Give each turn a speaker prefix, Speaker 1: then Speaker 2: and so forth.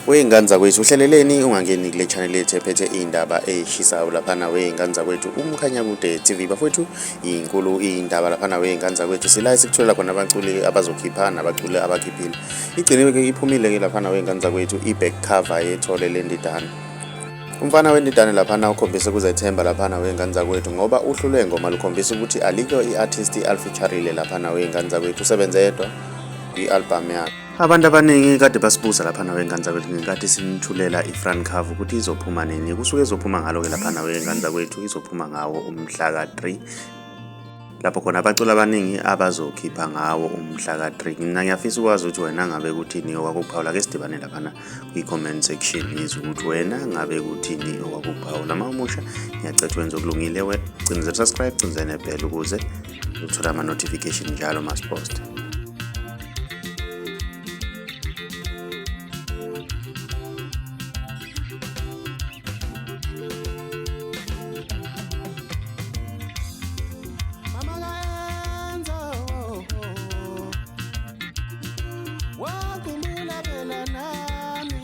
Speaker 1: Wey'ngane zakwethu uhleleleni ungangeni kule channel yethu ephethe iy'ndaba ey'shisayo laphana wey'ngane zakwethu uMkhanyakude TV bafowethu inkulu iy'ndaba laphana wey'ngane zakwethu sila sikutholela khona abaculi abazokhipha nabaculi abakhiphile igciniwe-ke iphumile-ke laphana wey'ngane zakwethu i-back cover yethole lendidane. Umfana wendidane laphana ukhombise ukuzethemba laphana wey'ngane zakwethu ngoba uhlu lwengoma lukhombisa ukuthi alikho i-artist alifeaturile laphana wey'ngane zakwethu usebenze yedwa i-album yakhe. Abantu abaningi kade basibuza laphana wey'ngane zakwethu ngenkathi sinithulela i-front cover ukuthi izophuma nini. Kusuke izophuma ngalo-ke laphana wey'ngane zakwethu izophuma ngawo umhla ka-3 lapho khona abaculi abaningi abazokhipha ngawo umhla ka-3. Mina ngiyafisa ukwazi ukuthi wena ngabe kuthini okwakuphawula ke sidibane laphana kwi-comment section yizwe ukuthi wena ngabe kuthini okwakuphawula. Uma umusha ngiyacetha wenza okulungile gciniza subscribe gciniza nebhell ukuze uthola ama-notification njalo masiposta.
Speaker 2: Wakumula phela nami